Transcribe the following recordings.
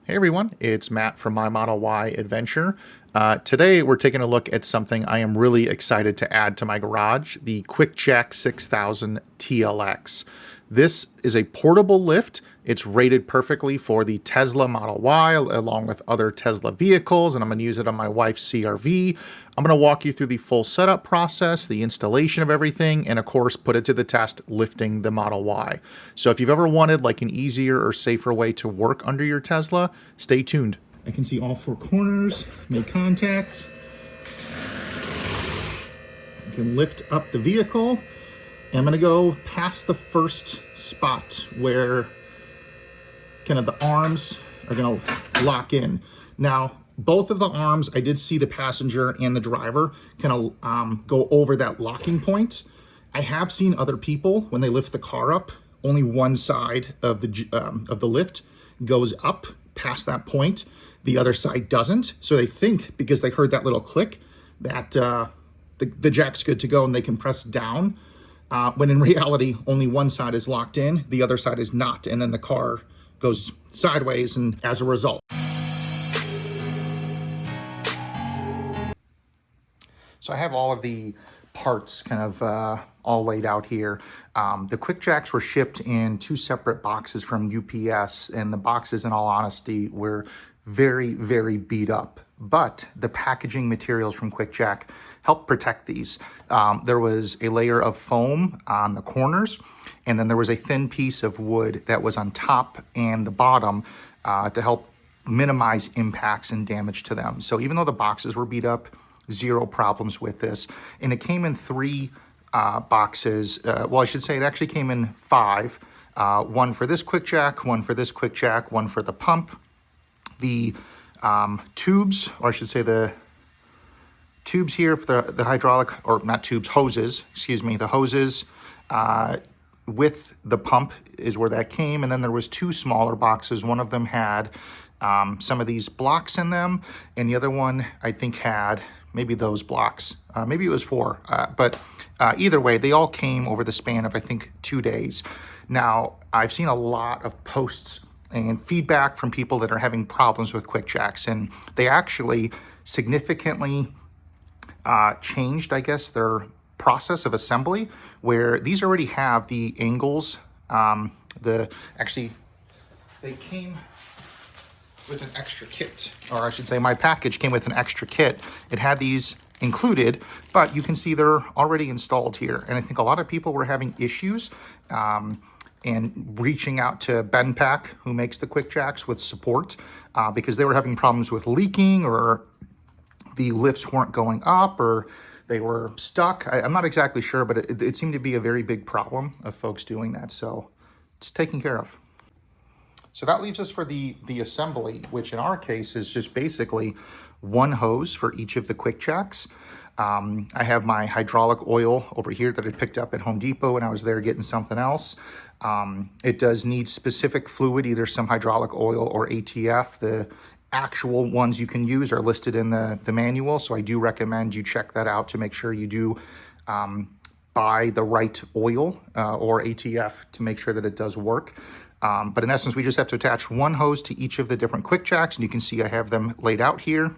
Hey everyone, it's Matt from My Model Y Adventure. Today we're taking a look at something I am really excited to add to my garage, the QuickJack 6000 TLX. This is a portable lift. It's rated perfectly for the Tesla Model Y along with other Tesla vehicles, and I'm going to use it on my wife's CRV. I'm going to walk you through the full setup process, the installation of everything, and of course put it to the test lifting the Model Y. So if you've ever wanted like an easier or safer way to work under your Tesla, stay tuned. I can see all four corners, make contact. I can lift up the vehicle. I'm going to go past the first spot where kind of the arms are going to lock in. Now, both of the arms, I did see the passenger and the driver kind of go over that locking point. I have seen other people, when they lift the car up, only one side of the lift goes up past that point. The other side doesn't. So they think, because they heard that little click, that the jack's good to go and they can press down. When in reality, only one side is locked in, the other side is not. And then the car goes sideways, and as a result. So I have all of the parts kind of all laid out here. The QuickJacks were shipped in two separate boxes from UPS, and the boxes, in all honesty, were very, very beat up. But the packaging materials from QuickJack help protect these. There was a layer of foam on the corners, and then there was a thin piece of wood that was on top and the bottom to help minimize impacts and damage to them. So even though the boxes were beat up, zero problems with this. And it came in three boxes. Well, I should say it actually came in five. One for this QuickJack, one for this QuickJack, one for the pump. The tubes, or I should say the tubes here for the hydraulic, or not tubes, hoses, excuse me, the hoses with the pump is where that came. And then there was two smaller boxes. One of them had some of these blocks in them, and the other one I think had maybe those blocks. Maybe it was four, but either way, they all came over the span of, I think, 2 days. Now, I've seen a lot of posts and feedback from people that are having problems with QuickJacks, and they actually significantly changed, I guess, their process of assembly, where these already have the angles. Actually, they came with an extra kit, or I should say my package came with an extra kit. It had these included, but you can see they're already installed here. And I think a lot of people were having issues and reaching out to BenPack, who makes the QuickJacks, with support because they were having problems with leaking, or the lifts weren't going up, or they were stuck. I'm not exactly sure, but it seemed to be a very big problem of folks doing that. So it's taken care of. So that leaves us for the assembly, which in our case is just basically one hose for each of the QuickJacks. I have my hydraulic oil over here that I picked up at Home Depot when I was there getting something else. It does need specific fluid, either some hydraulic oil or ATF. The actual ones you can use are listed in the manual, so I do recommend you check that out to make sure you do buy the right oil or ATF to make sure that it does work. But in essence, we just have to attach one hose to each of the different QuickJacks, and you can see I have them laid out here.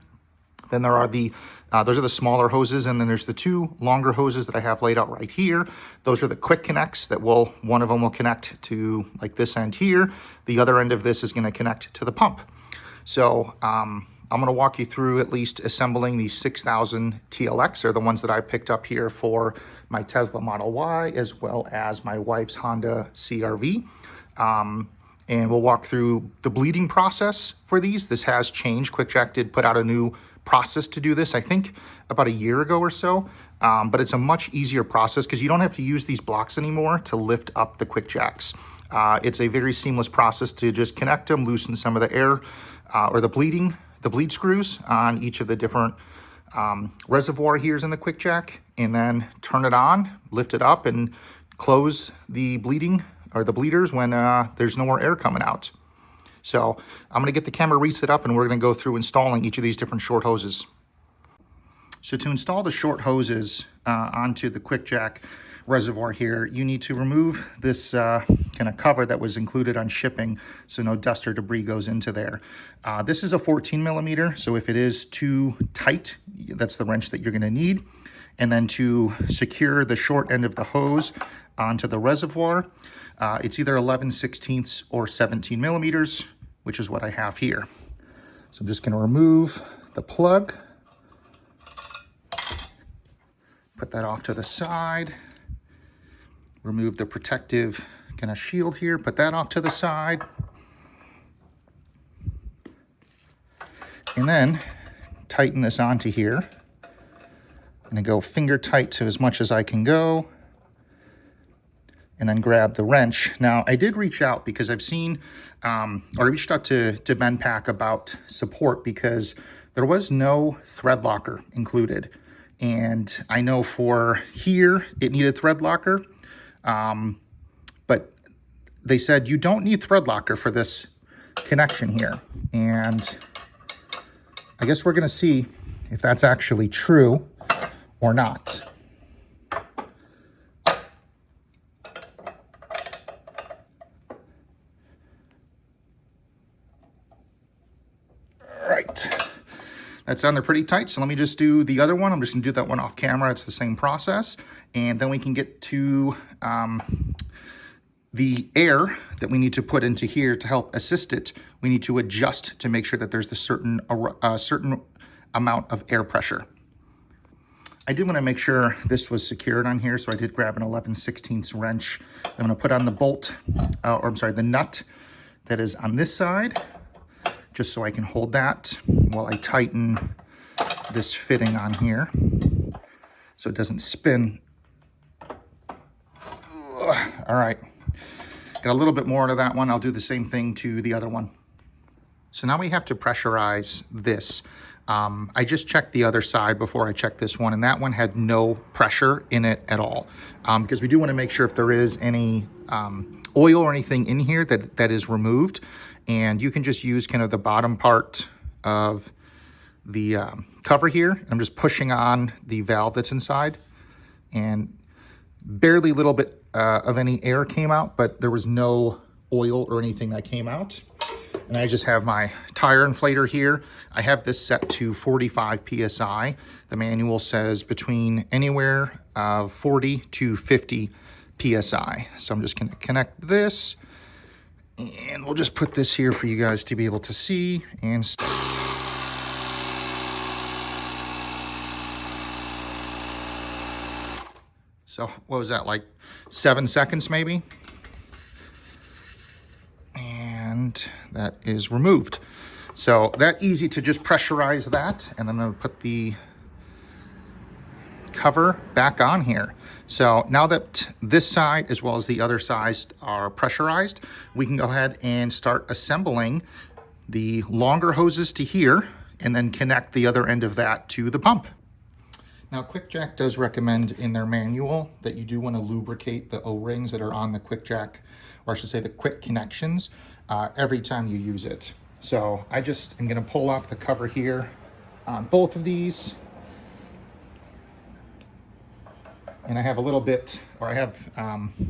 Then there are those are the smaller hoses, and then there's the two longer hoses that I have laid out right here. Those are the quick connects that one of them will connect to like this end here. The other end of this is going to connect to the pump. So I'm going to walk you through at least assembling these 6000 TLX, or the ones that I picked up here for my Tesla Model Y, as well as my wife's Honda CRV. And we'll walk through the bleeding process for these. This has changed. QuickJack did put out a new process to do this, I think about a year ago or so, but it's a much easier process because you don't have to use these blocks anymore to lift up the QuickJacks. It's a very seamless process to just connect them, loosen some of the air or the bleed screws on each of the different reservoir here's in the QuickJack, and then turn it on, lift it up, and close the bleeding or the bleeders when there's no more air coming out. So I'm going to get the camera reset up, and we're going to go through installing each of these different short hoses. So to install the short hoses onto the QuickJack reservoir here, you need to remove this kind of cover that was included on shipping, so no dust or debris goes into there. This is a 14 millimeter, so if it is too tight, that's the wrench that you're going to need. And then to secure the short end of the hose onto the reservoir, it's either 11/16 or 17 millimeters, which is what I have here. So I'm just going to remove the plug, put that off to the side, remove the protective kind of shield here, put that off to the side, and then tighten this onto here. I'm going to go finger tight to as much as I can go, and then grab the wrench. Now, I did reach out because I've seen, or I reached out to BenPack about support because there was no thread locker included. And I know for here, it needed thread locker, but they said you don't need thread locker for this connection here. And I guess we're gonna see if that's actually true or not. All right. That's on there pretty tight, so let me just do the other one. I'm just gonna do that one off camera. It's the same process. And then we can get to the air that we need to put into here to help assist it. We need to adjust to make sure that there's the certain amount of air pressure. I did wanna make sure this was secured on here, so I did grab an 11/16 wrench. I'm gonna put on the bolt, the nut that is on this side, just so I can hold that while I tighten this fitting on here so it doesn't spin. All right, got a little bit more to that one. I'll do the same thing to the other one. So now we have to pressurize this. I just checked the other side before I checked this one, and that one had no pressure in it at all, because we do want to make sure if there is any oil or anything in here that is removed. And you can just use kind of the bottom part of the cover here. I'm just pushing on the valve that's inside, and barely a little bit of any air came out, but there was no oil or anything that came out. And I just have my tire inflator here. I have this set to 45 PSI. The manual says between anywhere 40 to 50 PSI. So I'm just gonna connect this, and we'll just put this here for you guys to be able to see and start. So what was that, like 7 seconds maybe? And that is removed. So that easy to just pressurize that. And then I'm gonna put the cover back on here. So now that this side as well as the other sides are pressurized, we can go ahead and start assembling the longer hoses to here and then connect the other end of that to the pump. Now, QuickJack does recommend in their manual that you do want to lubricate the O-rings that are on the QuickJack, or I should say the quick connections, every time you use it. So I just am going to pull off the cover here on both of these. And I have a little bit, or I have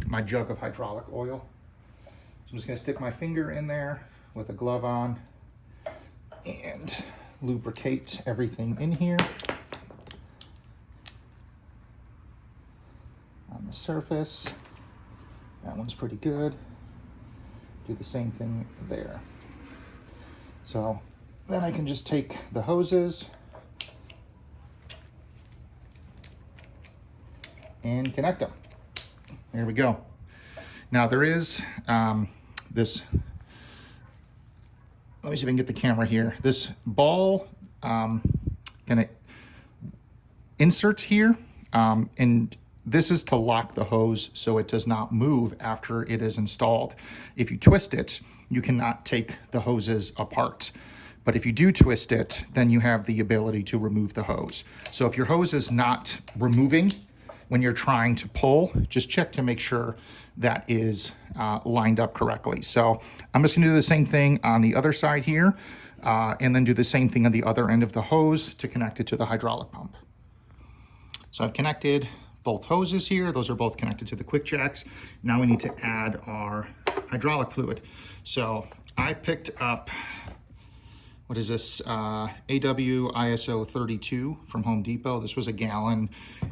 my jug of hydraulic oil. So I'm just gonna stick my finger in there with a glove on and lubricate everything in here on the surface. That one's pretty good. Do the same thing there. So then I can just take the hoses and connect them. There we go. Now there is this, let me see if I can get the camera here. This ball gonna insert here, and this is to lock the hose so it does not move after it is installed. If you twist it, you cannot take the hoses apart. But if you do twist it, then you have the ability to remove the hose. So if your hose is not removing when you're trying to pull, just check to make sure that is lined up correctly. So I'm just gonna do the same thing on the other side here, and then do the same thing on the other end of the hose to connect it to the hydraulic pump. So I've connected both hoses here. Those are both connected to the QuickJacks. Now we need to add our hydraulic fluid. So I picked up, what is this, AW ISO 32 from Home Depot. This was a gallon,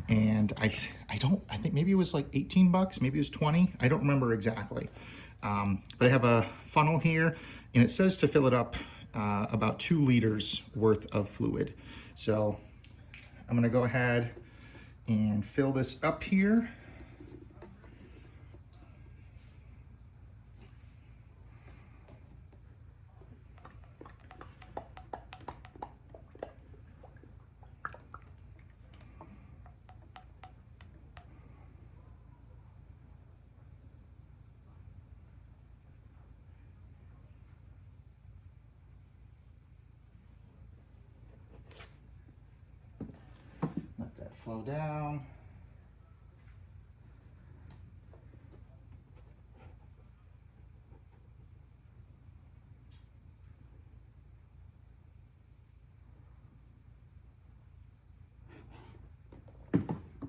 and I think maybe it was like 18 bucks, maybe it was 20. I don't remember exactly. But I have a funnel here, and it says to fill it up about 2 liters worth of fluid. So I'm gonna go ahead and fill this up here. Let that flow down.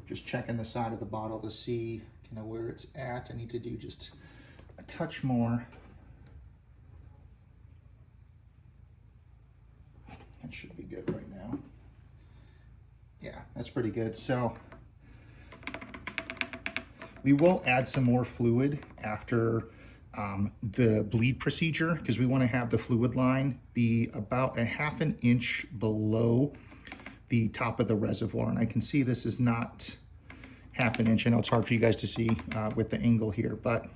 Just checking the side of the bottle to see kind of where it's at. I need to do just a touch more. That should be good right now. Yeah, that's pretty good. So we will add some more fluid after the bleed procedure, because we want to have the fluid line be about 1/2 inch below the top of the reservoir. And I can see this is not 1/2 inch. I know it's hard for you guys to see with the angle here, but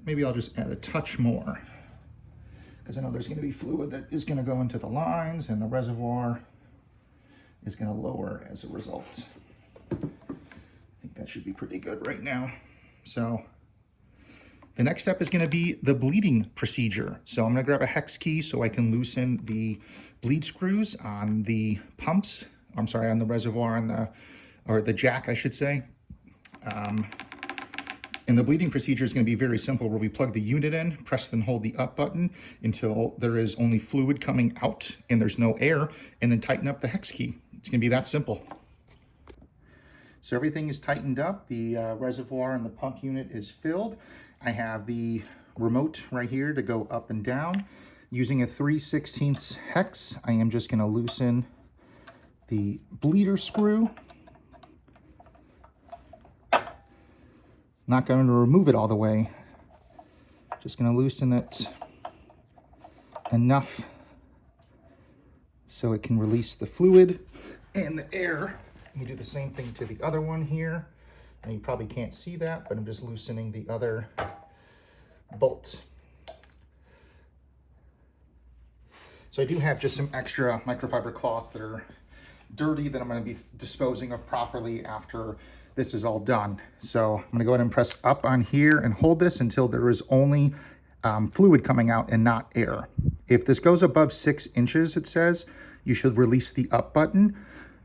maybe I'll just add a touch more, because I know there's going to be fluid that is going to go into the lines, and the reservoir is going to lower as a result. I think that should be pretty good right now. So the next step is going to be the bleeding procedure. So I'm going to grab a hex key so I can loosen the bleed screws on the pumps. I'm sorry, on the reservoir, or the jack, I should say. And the bleeding procedure is going to be very simple, where we plug the unit in, press and hold the up button until there is only fluid coming out and there's no air, and then tighten up the hex key. It's going to be that simple. So everything is tightened up. The reservoir and the pump unit is filled. I have the remote right here to go up and down. Using a 3/16 hex, I am just going to loosen the bleeder screw. Not going to remove it all the way. Just going to loosen it enough so it can release the fluid and the air. Let me do the same thing to the other one here. And you probably can't see that, but I'm just loosening the other bolt. So I do have just some extra microfiber cloths that are dirty that I'm going to be disposing of properly after this is all done. So I'm going to go ahead and press up on here and hold this until there is only fluid coming out and not air. If this goes above 6 inches, it says, you should release the up button.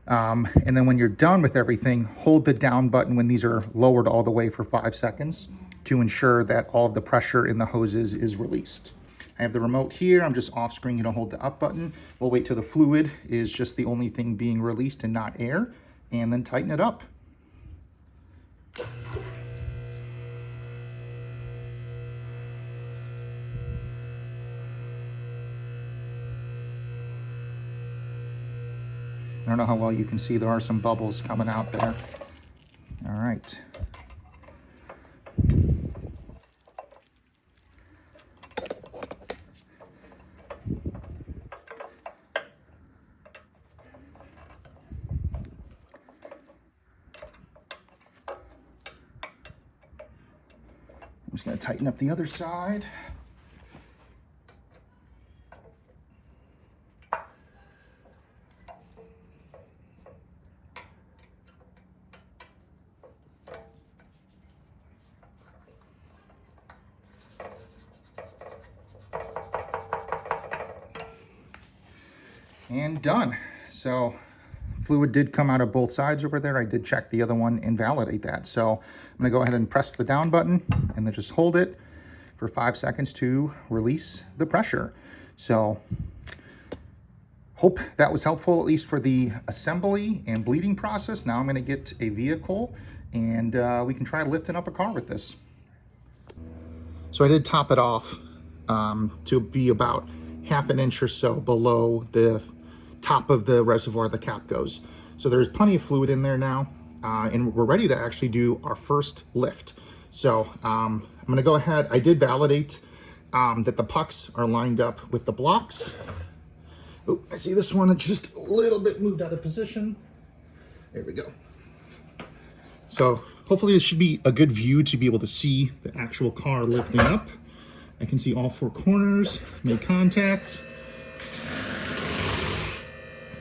And then when you're done with everything, hold the down button when these are lowered all the way for 5 seconds to ensure that all of the pressure in the hoses is released. I have the remote here. I'm just off screen to hold the up button. We'll wait till the fluid is just the only thing being released and not air, and then tighten it up. I don't know how well you can see, there are some bubbles coming out there. All right. I'm just going to tighten up the other side. And done. So fluid did come out of both sides over there. I did check the other one and validate that. So I'm going to go ahead and press the down button and then just hold it for 5 seconds to release the pressure. So hope that was helpful, at least for the assembly and bleeding process. Now I'm going to get a vehicle and we can try lifting up a car with this. So I did top it off to be about half an inch or so below the top of the reservoir the cap goes. So there's plenty of fluid in there now, and we're ready to actually do our first lift. So I'm gonna go ahead. I did validate that the pucks are lined up with the blocks. Oh, I see this one just a little bit moved out of position. There we go. So hopefully this should be a good view to be able to see the actual car lifting up. I can see all four corners, make contact.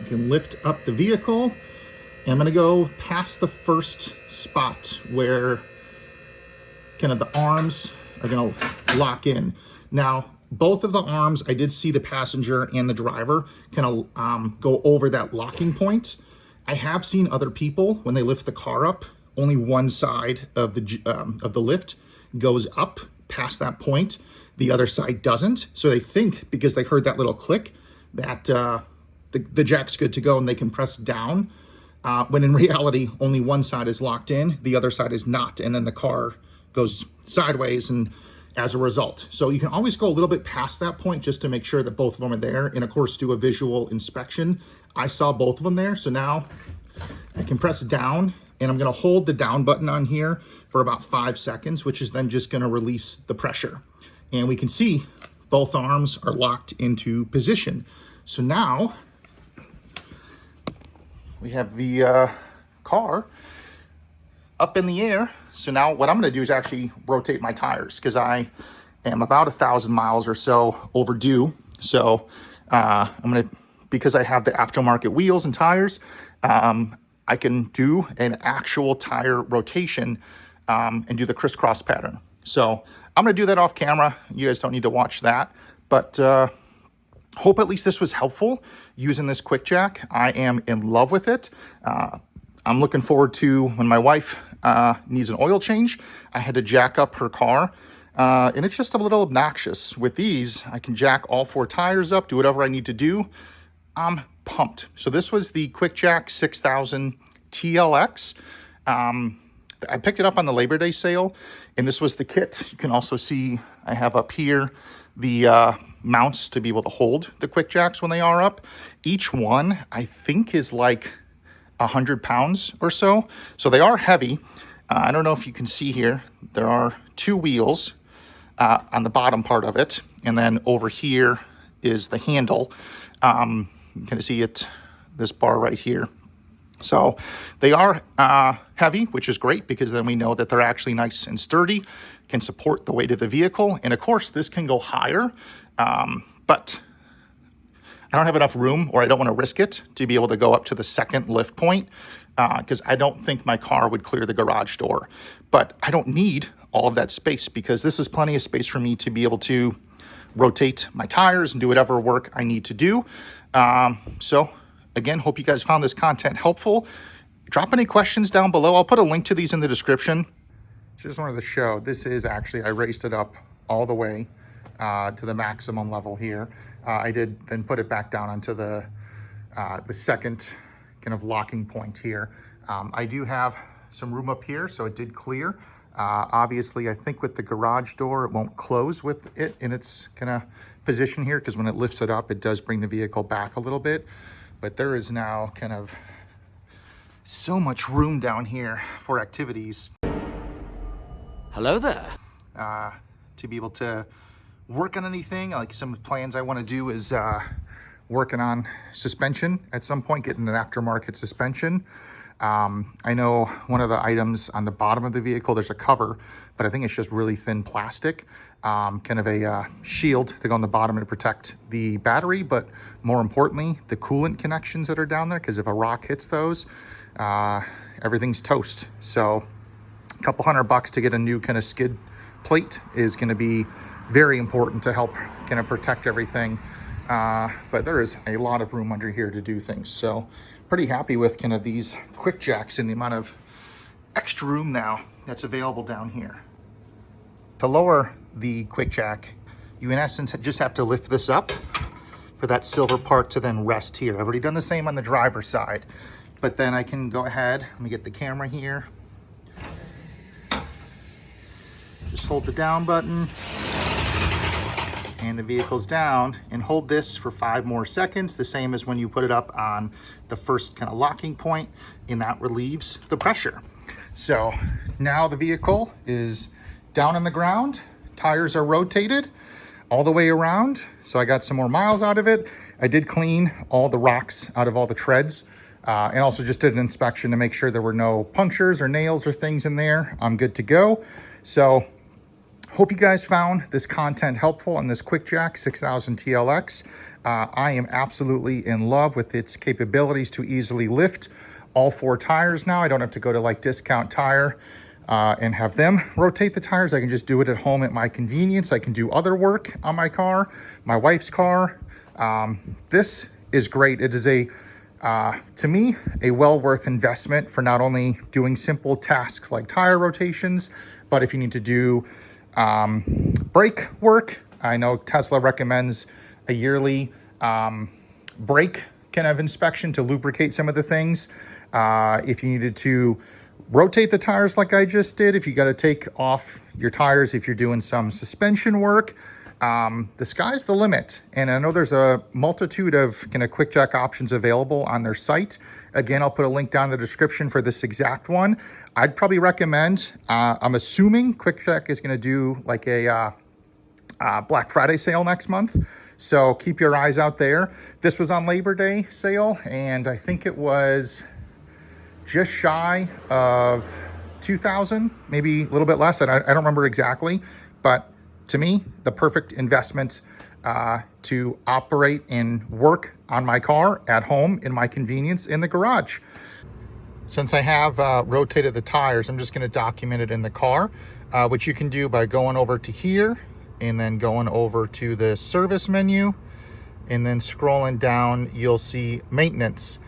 I can lift up the vehicle. And I'm gonna go past the first spot where kind of the arms are gonna lock in. Now, both of the arms, I did see the passenger and the driver kind of go over that locking point. I have seen other people, when they lift the car up, only one side of the lift goes up past that point. The other side doesn't. So they think, because they heard that little click, that the jack's good to go and they can press down. When in reality, only one side is locked in, the other side is not. And then the car goes sideways and as a result. So you can always go a little bit past that point just to make sure that both of them are there. And of course, do a visual inspection. I saw both of them there. So now I can press down, and I'm gonna hold the down button on here for about 5 seconds, which is then just gonna release the pressure. And we can see both arms are locked into position. So now we have the car up in the air. So now what I'm gonna do is actually rotate my tires, because I am about 1,000 miles or so overdue. So because I have the aftermarket wheels and tires, I can do an actual tire rotation and do the crisscross pattern. So I'm gonna do that off camera. You guys don't need to watch that, but hope at least this was helpful using this QuickJack. I am in love with it. I'm looking forward to when my wife needs an oil change. I had to jack up her car, and it's just a little obnoxious. With these, I can jack all four tires up, do whatever I need to do. I'm pumped. So this was the QuickJack 6000 TLX. I picked it up on the Labor Day sale, and this was the kit. You can also see I have up here the mounts to be able to hold the QuickJacks when they are up. Each one, I think, is like 100 pounds or so. So they are heavy. I don't know if you can see here, there are two wheels on the bottom part of it. And then over here is the handle. You can see it, this bar right here. So they are heavy, which is great, because then we know that they're actually nice and sturdy, can support the weight of the vehicle. And of course, this can go higher, but I don't have enough room, or I don't want to risk it, to be able to go up to the second lift point, because I don't think my car would clear the garage door. But I don't need all of that space, because this is plenty of space for me to be able to rotate my tires and do whatever work I need to do. So again, hope you guys found this content helpful. Drop any questions down below. I'll put a link to these in the description. Just wanted to show, this is actually, I raised it up all the way to the maximum level here. I did then put it back down onto the second kind of locking point here. I do have some room up here, so it did clear. Obviously, I think with the garage door, it won't close with it in its kind of position here, because when it lifts it up, it does bring the vehicle back a little bit. But there is now kind of so much room down here for activities. Hello there. To be able to work on anything. Like some plans I want to do is working on suspension at some point, getting an aftermarket suspension. I know one of the items on the bottom of the vehicle, there's a cover, but I think it's just really thin plastic, kind of a shield to go on the bottom to protect the battery, but more importantly, the coolant connections that are down there, because if a rock hits those, everything's toast. So a couple $100 to get a new kind of skid plate is going to be very important to help kind of protect everything. But there is a lot of room under here to do things. So pretty happy with kind of these QuickJacks and the amount of extra room now that's available down here. To lower the QuickJack, you in essence just have to lift this up for that silver part to then rest here. I've already done the same on the driver's side, but then I can go ahead, let me get the camera here. Just Just hold the down button and the vehicle's down, and hold this for 5 more seconds, the same as when you put it up on the first kind of locking point, and that relieves the pressure. So now the vehicle is down on the ground, tires are rotated all the way around, so I got some more miles out of it. I did clean all the rocks out of all the treads, and also just did an inspection to make sure there were no punctures or nails or things in there. I'm good to go. So hope you guys found this content helpful on this QuickJack 6000 TLX. I am absolutely in love with its capabilities to easily lift all 4 tires now. I don't have to go to like Discount Tire and have them rotate the tires. I can just do it at home at my convenience. I can do other work on my car, my wife's car. This is great. It is to me, a well worth investment for not only doing simple tasks like tire rotations, but if you need to do brake work. I know Tesla recommends a yearly brake kind of inspection to lubricate some of the things. If you needed to rotate the tires like I just did, if you got to take off your tires, if you're doing some suspension work, the sky's the limit. And I know there's a multitude of kind of QuickJack options available on their site. Again, I'll put a link down in the description for this exact one. I'd probably recommend, I'm assuming QuickJack is going to do like a Black Friday sale next month. So keep your eyes out there. This was on Labor Day sale, and I think it was just shy of 2,000, maybe a little bit less. I don't remember exactly, but to me, the perfect investment to operate and work on my car at home in my convenience in the garage. Since I have rotated the tires, I'm just going to document it in the car, which you can do by going over to here and then going over to the service menu, and then scrolling down, you'll see maintenance.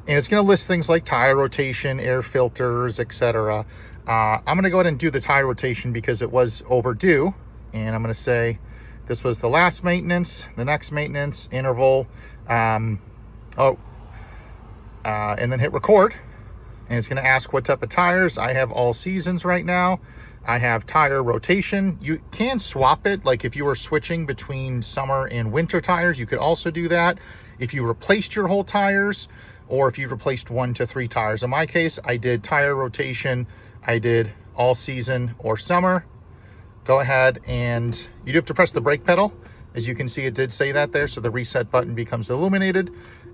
And it's going to list things like tire rotation, air filters, etc. I'm going to go ahead and do the tire rotation because it was overdue. And I'm going to say this was the last maintenance, the next maintenance interval, and then hit record. And it's going to ask what type of tires. I have all seasons right now. I have tire rotation. You can swap it. Like if you were switching between summer and winter tires, you could also do that. If you replaced your whole tires, or if you replaced 1 to 3 tires. In my case, I did tire rotation. I did all season or summer. Go ahead, and you do have to press the brake pedal. As you can see, it did say that there. So the reset button becomes illuminated,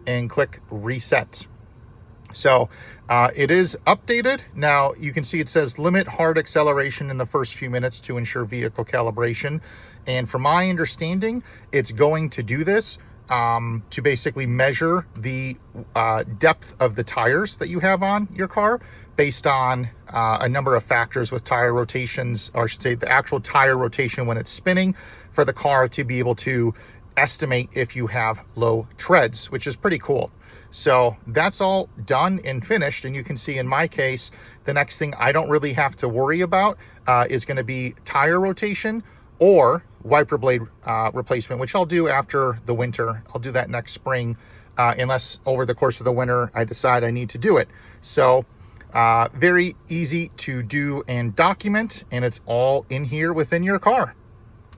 and click reset. So it is updated. Now you can see it says limit hard acceleration in the first few minutes to ensure vehicle calibration. And from my understanding, it's going to do this to basically measure the depth of the tires that you have on your car based on a number of factors with tire rotations, or I should say the actual tire rotation when it's spinning, for the car to be able to estimate if you have low treads, which is pretty cool. So that's all done and finished. And you can see in my case, the next thing I don't really have to worry about is going to be tire rotation or wiper blade replacement, which I'll do after the winter. I'll do that next spring, unless over the course of the winter I decide I need to do it. So very easy to do and document, and it's all in here within your car.